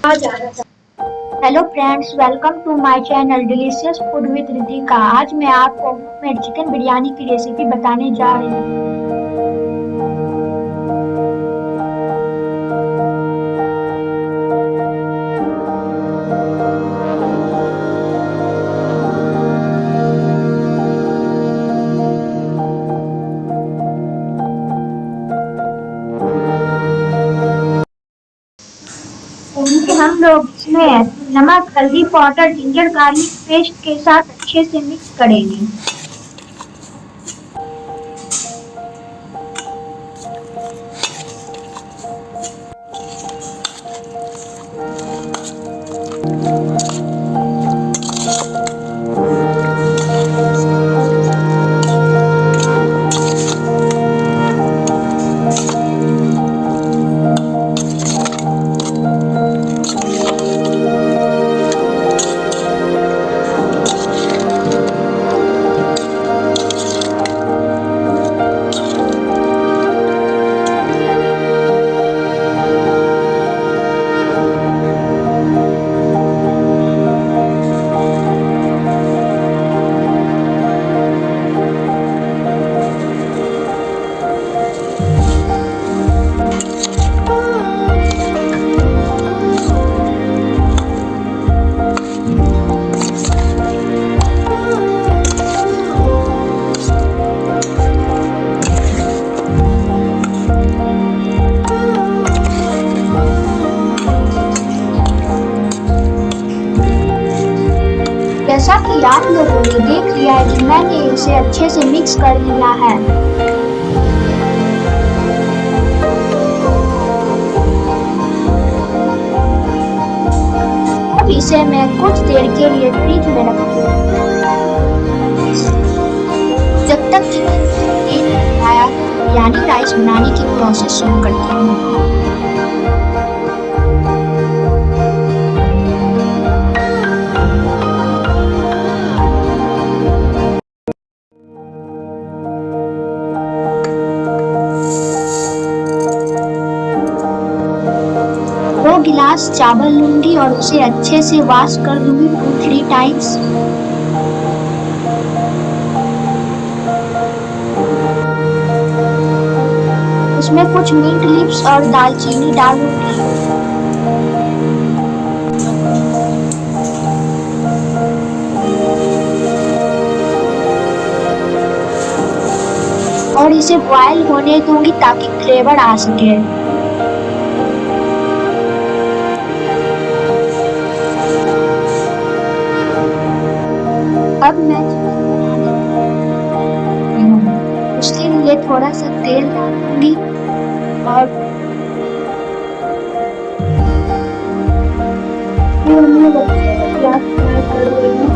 Hello friends, welcome to my channel delicious food with Ritika. आज मैं आपको होममेड चिकन बिरयानी की रेसिपी बताने जा रही हूँ। हम लोग इसमें नमक, हल्दी पाउडर, जिंजर गार्लिक पेस्ट के साथ अच्छे से मिक्स करेंगे। जैसा कि आप लोगों ने देख लिया है कि मैंने इसे अच्छे से मिक्स कर लिया है। अब इसे मैं कुछ देर के लिए फ्रिज में रखती हूँ, जब तक कि आया बिरयानी राइस बनाने की प्रोसेस शुरू करती हूँ। दो गिलास चावल लूंगी और उसे अच्छे से वॉश कर लूंगी 2-3 टाइम्स। उसमें कुछ मिंट लीव्स और दालचीनी डालूंगी। और इसे बॉयल होने दूंगी ताकि फ्लेवर आ सके। अब मैं उसके लिए थोड़ा सा तेल डालूंगी और प्याज फ्राई कर रही हूँ।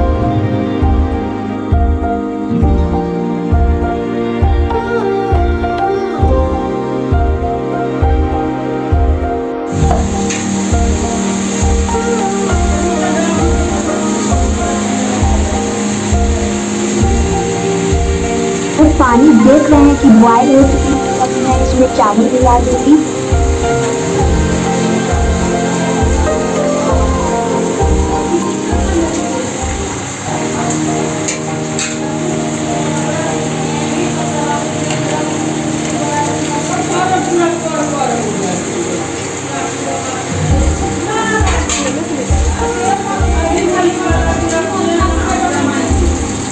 और पानी देख रहे हैं कि बॉयल हो चुकी है, तब मैं इसमें चावल मिला दूंगी।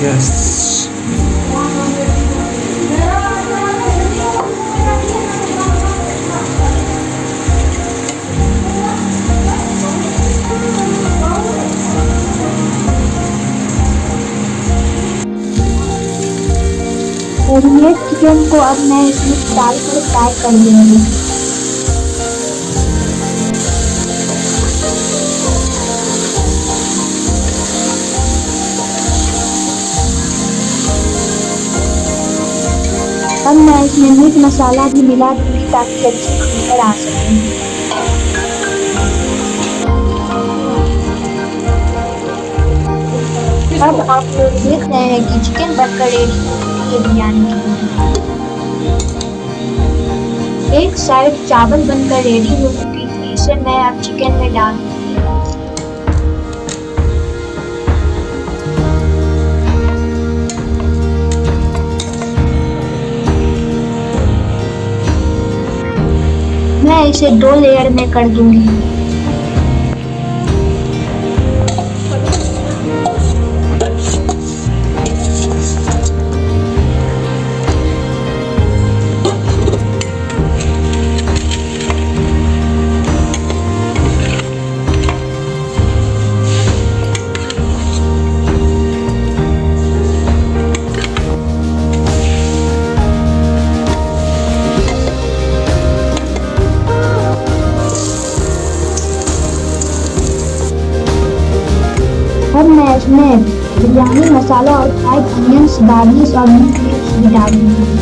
Yes. और ये चिकन को अब मैं इसमें डालकर फ्राई कर लूंगी। अब मैं इसमें मीट मसाला भी मिला दूंगी ताकि अच्छी फ्लेवर आ सके। अब आप लोग देख रहे हैं कि चिकन बनकर रेडी है बिरयानी के लिए। एक साइड चावल बनकर रेडी हो चुकी थी, इसे मैं अब चिकन में डाल दूंगी। मैं इसे 2 लेयर में कर दूंगी। अब मैं इसमें बिरयानी मसाला और फ्राइड अनियंस, गार्लिक और मीट क्यूब्स भी डाल दूंगी।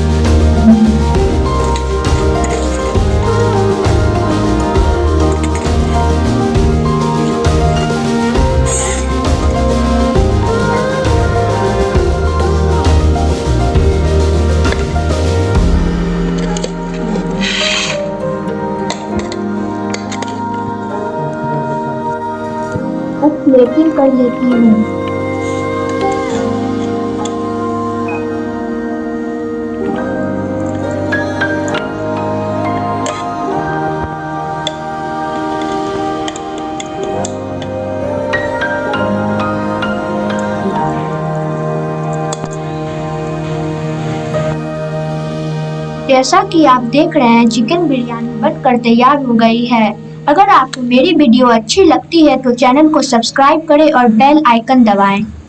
अब प्लेटिंग कर लेती हूँ। जैसा कि आप देख रहे हैं, चिकन बिरयानी बनकर तैयार हो गई है। अगर आपको मेरी वीडियो अच्छी लगती है तो चैनल को सब्सक्राइब करें और बेल आइकन दबाएं।